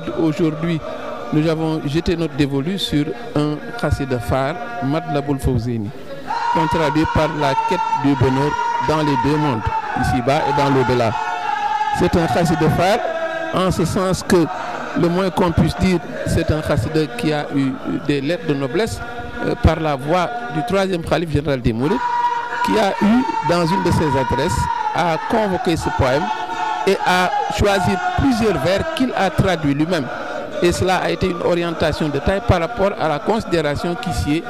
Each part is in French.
d'habitude, aujourd'hui, nous avons jeté notre dévolu sur un khassida phare, Matlaboul Fawzeyni, qu'on traduit par la quête du bonheur dans les deux mondes, ici-bas et dans l'au-delà. C'est un khassida phare, en ce sens que, le moins qu'on puisse dire, c'est un khassida qui a eu des lettres de noblesse par la voix du troisième khalife général des Mourides, qui a eu, dans une de ses adresses, à convoquer ce poème et à choisir plusieurs vers qu'il a traduits lui-même. Et cela a été une orientation de taille par rapport à la considération qui s'y est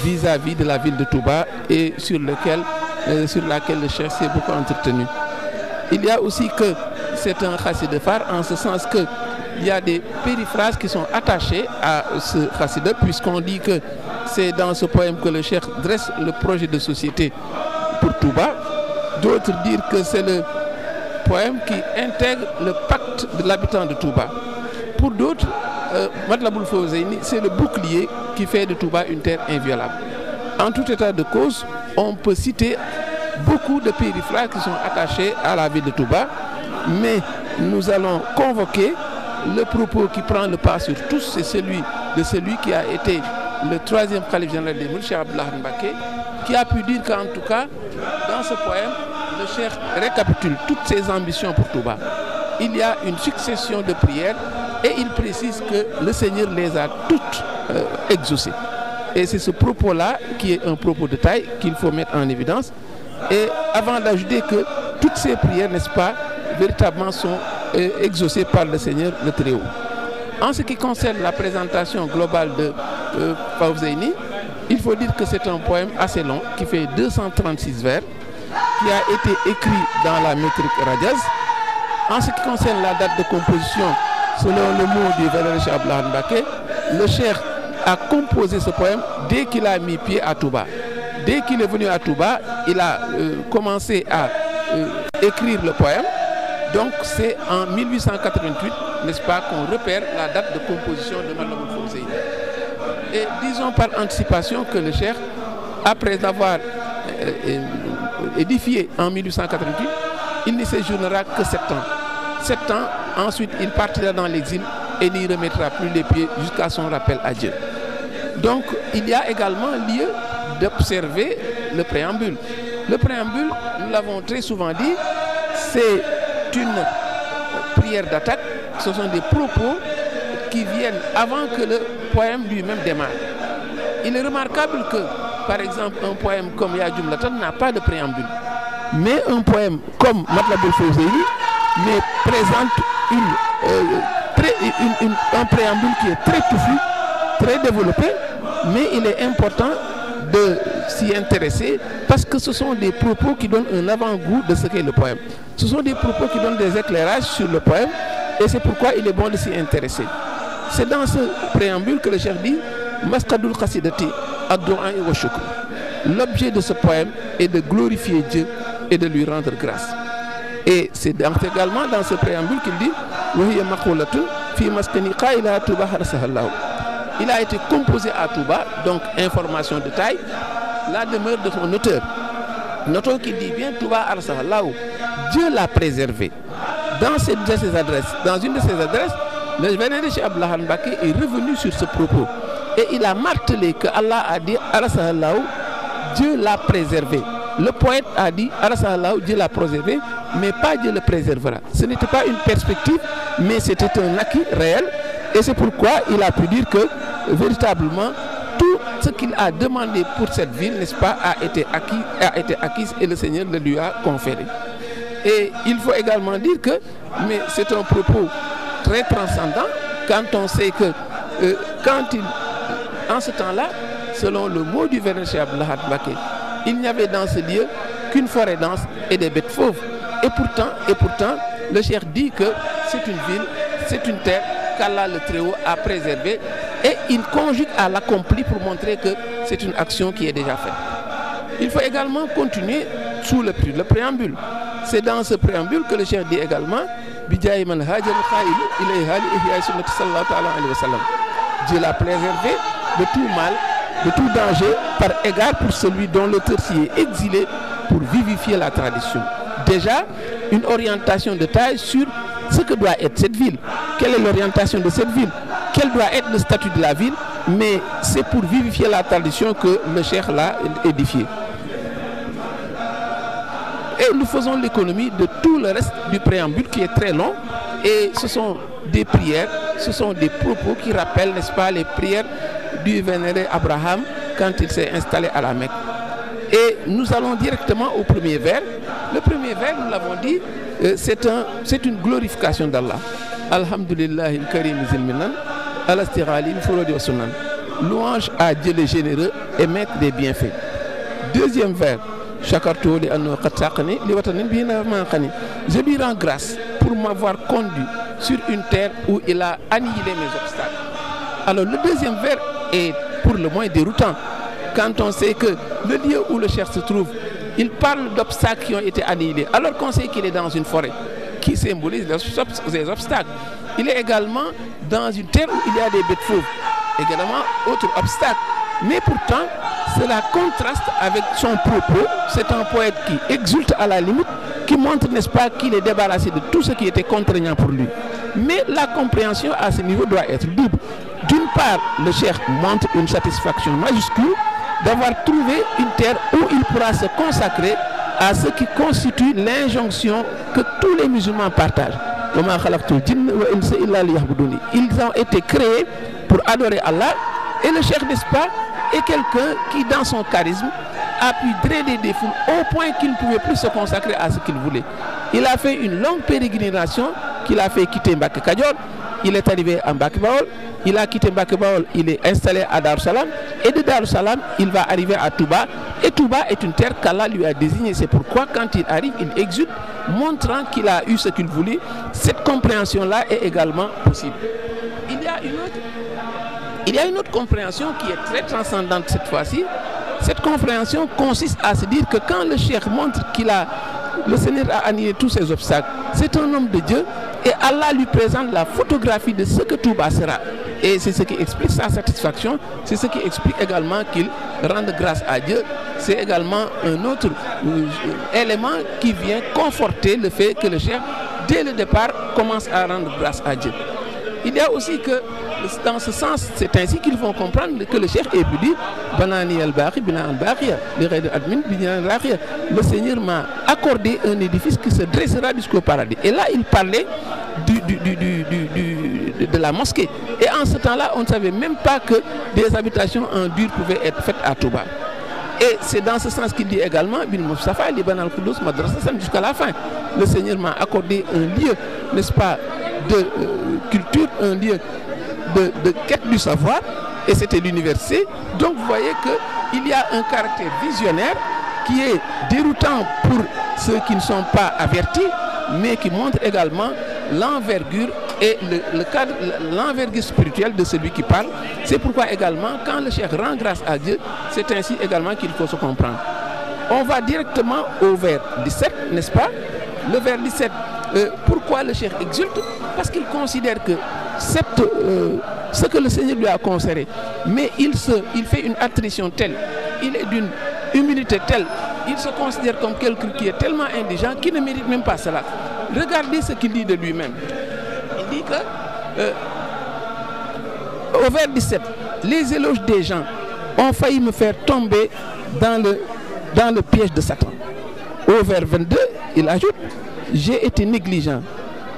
vis-à-vis de la ville de Touba et sur laquelle le cheikh s'est beaucoup entretenu. Il y a aussi que c'est un khassida phare en ce sens que il y a des périphrases qui sont attachées à ce khassida, puisqu'on dit que c'est dans ce poème que le cheikh dresse le projet de société pour Touba. D'autres disent que c'est le poème qui intègre le pacte de l'habitant de Touba. Pour d'autres, Matlaboul Fawzeyni, c'est le bouclier qui fait de Touba une terre inviolable. En tout état de cause, on peut citer beaucoup de périphrases qui sont attachées à la ville de Touba, mais nous allons convoquer le propos qui prend le pas sur tous, c'est celui qui a été le troisième khalife général des Mourides, Cheikh Abdoul Ahad Mbacké, qui a pu dire qu'en tout cas, dans ce poème, le cheikh récapitule toutes ses ambitions pour Touba. Il y a une succession de prières et il précise que le Seigneur les a toutes exaucées. Et c'est ce propos-là qui est un propos de taille qu'il faut mettre en évidence. Et avant d'ajouter que toutes ces prières, n'est-ce pas, véritablement sont exaucées par le Seigneur le Très-Haut. En ce qui concerne la présentation globale de Fawzeyni, il faut dire que c'est un poème assez long qui fait 236 vers, qui a été écrit dans la métrique Rajaz. En ce qui concerne la date de composition, selon le mot du vénéré Cheikh Abdoul Ahad Mbacké, le cheikh a composé ce poème dès qu'il a mis pied à Touba. Dès qu'il est venu à Touba, il a commencé à écrire le poème. Donc c'est en 1888, n'est-ce pas, qu'on repère la date de composition de Matlaboul Fawzeyni. Et disons par anticipation que le cheikh, après avoir édifié en 1888, il ne séjournera que 7 ans. 7 ans, ensuite il partira dans l'exil et n'y remettra plus les pieds jusqu'à son rappel à Dieu. Donc il y a également lieu d'observer le préambule. Le préambule, nous l'avons très souvent dit, c'est une prière d'attaque. Ce sont des propos qui viennent avant que le poème lui-même démarre. Il est remarquable que, par exemple, un poème comme Ya Jumlatan n'a pas de préambule. Mais un poème comme Matlaboul Fawzeyni présente un préambule qui est très touffu, très développé, mais il est important de s'y intéresser parce que ce sont des propos qui donnent un avant-goût de ce qu'est le poème. Ce sont des propos qui donnent des éclairages sur le poème et c'est pourquoi il est bon de s'y intéresser. C'est dans ce préambule que le cheikh dit Masqadul Qasidati ad-du'a wa shukr. L'objet de ce poème est de glorifier Dieu et de lui rendre grâce. Et c'est également dans ce préambule qu'il dit wa hiya maqulatun fi maskani qaila Touba harasahallahu. Il a été composé à Touba, donc information de taille, la demeure de son auteur. Notons qu'il dit bien Touba harasahallahu. Dieu l'a préservé. Dans une de ses adresses, le vénéré Cheikh Abdoul Ahad Mbacké est revenu sur ce propos. Et il a martelé que Allah a dit harasahallahu, Dieu l'a préservé. Le poète a dit harasahallahu, Dieu l'a préservé, mais pas Dieu le préservera. Ce n'était pas une perspective, mais c'était un acquis réel. Et c'est pourquoi il a pu dire que véritablement tout ce qu'il a demandé pour cette ville, n'est-ce pas, a été acquis et le Seigneur le lui a conféré. Et il faut également dire que, mais c'est un propos très transcendant quand on sait que en ce temps-là, selon le mot du vénéré Cheikh Abdoul Ahad Mbacké, il n'y avait dans ce lieu qu'une forêt dense et des bêtes fauves. Et pourtant, le cheikh dit que c'est une ville, c'est une terre qu'Allah le Très-Haut a préservée et il conjugue à l'accompli pour montrer que c'est une action qui est déjà faite. Il faut également continuer sous le préambule. C'est dans ce préambule que le cheikh dit également Bidjaï man hajar khayl ilayha li ihya sunnati sallallahu alayhi wa sallam. Dieu l'a préservé de tout mal, de tout danger, par égard pour celui dont l'auteur s'y est exilé pour vivifier la tradition. Déjà, une orientation de taille sur ce que doit être cette ville, quelle est l'orientation de cette ville, quel doit être le statut de la ville, mais c'est pour vivifier la tradition que le cheikh l'a édifiée. Et nous faisons l'économie de tout le reste du préambule qui est très long, et ce sont des prières, ce sont des propos qui rappellent, n'est-ce pas, les prières du vénéré Abraham quand il s'est installé à la Mecque. Et nous allons directement au premier vers. Le premier vers, nous l'avons dit, c'est une glorification d'Allah. Alhamdulillah al-Karim zilminan, al-astighali al-furudi wa sunan. Louange à Dieu le généreux et maître des bienfaits. Deuxième vers. Je lui rends grâce pour m'avoir conduit sur une terre où il a annihilé mes obstacles. Alors le deuxième vers est pour le moins déroutant. Quand on sait que le lieu où le cheikh se trouve, il parle d'obstacles qui ont été annihilés, alors qu'on sait qu'il est dans une forêt qui symbolise les obstacles. Il est également dans une terre où il y a des bêtes fauves, également autre obstacle. Mais pourtant, cela contraste avec son propos. C'est un poète qui exulte à la limite, qui montre, n'est-ce pas, qu'il est débarrassé de tout ce qui était contraignant pour lui. Mais la compréhension à ce niveau doit être double. D'une part, le cheikh montre une satisfaction majuscule d'avoir trouvé une terre où il pourra se consacrer à ce qui constitue l'injonction que tous les musulmans partagent. Ils ont été créés pour adorer Allah, et le cheikh, n'est-ce pas, est quelqu'un qui, dans son charisme, a pu drainer des foules au point qu'il ne pouvait plus se consacrer à ce qu'il voulait. Il a fait une longue pérégrination qu'il a fait quitter Mbacké Kadior. Il est arrivé à Mbacké Baol, il a quitté Mbacké Baol, il est installé à Darou Salam, et de Darou Salam, il va arriver à Touba, et Touba est une terre qu'Allah lui a désignée. C'est pourquoi quand il arrive, il exulte, montrant qu'il a eu ce qu'il voulait. Cette compréhension-là est également possible. Il y a une autre compréhension qui est très transcendante cette fois-ci. Cette compréhension consiste à se dire que quand le cheikh montre le Seigneur a annihilé tous ses obstacles, c'est un homme de Dieu, et Allah lui présente la photographie de ce que Touba sera. Et c'est ce qui explique sa satisfaction, c'est ce qui explique également qu'il rende grâce à Dieu. C'est également un autre élément qui vient conforter le fait que le cheikh, dès le départ, commence à rendre grâce à Dieu. Il y a aussi que, dans ce sens, c'est ainsi qu'ils vont comprendre que le cheikh est pu dire Banani al-Baqi, Bina al-Baqiya, le Seigneur m'a accordé un édifice qui se dressera jusqu'au paradis. Et là, il parlait de la mosquée. Et en ce temps-là, on ne savait même pas que des habitations en dur pouvaient être faites à Touba. Et c'est dans ce sens qu'il dit également Bin Mustafa, Liban al-Qudus, Madrasa, jusqu'à la fin. Le Seigneur m'a accordé un lieu, n'est-ce pas, de culture, un lieu de quête du savoir, et c'était l'université. Donc vous voyez qu'il y a un caractère visionnaire qui est déroutant pour ceux qui ne sont pas avertis, mais qui montre également l'envergure et le cadre, l'envergure spirituelle de celui qui parle. C'est pourquoi également, quand le cheikh rend grâce à Dieu, c'est ainsi également qu'il faut se comprendre. On va directement au vers 17, n'est-ce pas? Le vers 17, pourquoi le cheikh exulte? Parce qu'il considère que ce que le Seigneur lui a concédé, mais il fait une attrition telle, il est d'une humilité telle, il se considère comme quelqu'un qui est tellement indigent qu'il ne mérite même pas cela. Regardez ce qu'il dit de lui-même. Il dit que, au vers 17, les éloges des gens ont failli me faire tomber dans le piège de Satan. Au vers 22, il ajoute, j'ai été négligent.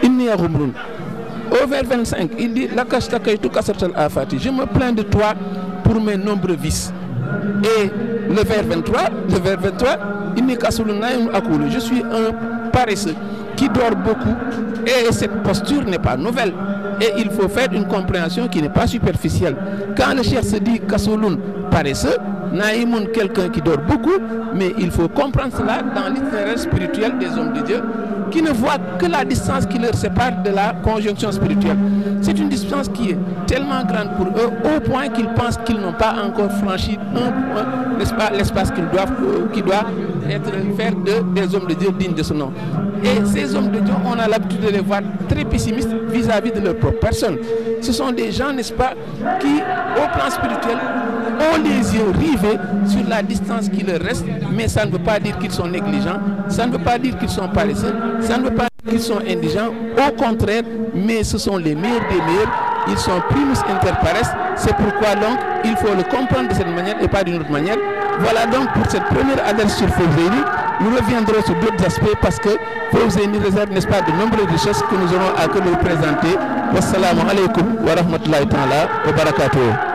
Au vers 25, il dit, je me plains de toi pour mes nombreux vices. Et le vers 23, je suis un paresseux qui dort beaucoup, et cette posture n'est pas nouvelle. Et il faut faire une compréhension qui n'est pas superficielle. Quand le cheikh se dit Kasolun paresseux, Naïmoun quelqu'un qui dort beaucoup, mais il faut comprendre cela dans l'itinéraire spirituel des hommes de Dieu, qui ne voient que la distance qui leur sépare de la conjonction spirituelle. C'est une distance qui est tellement grande pour eux, au point qu'ils pensent qu'ils n'ont pas encore franchi l'espace qui doit être fait des hommes de Dieu dignes de ce nom. Et ces hommes de Dieu, on a l'habitude de les voir très pessimistes vis-à-vis de leur propre personne. Ce sont des gens, n'est-ce pas, qui, au plan spirituel, ont les yeux rivés sur la distance qui leur reste, mais ça ne veut pas dire qu'ils sont négligents, ça ne veut pas dire qu'ils sont paresseux, ça ne veut pas qui sont indigents, au contraire, mais ce sont les meilleurs des meilleurs. Ils sont primus inter pares. C'est pourquoi donc il faut le comprendre de cette manière et pas d'une autre manière. Voilà donc pour cette première adresse sur Fawzeyni. Nous reviendrons sur d'autres aspects parce que Fawzeyni réserve, n'est-ce pas, de nombreuses richesses que nous aurons à que nous présenter. Wassalamu alaikum wa rahmatullahi ta'ala wa barakatuh.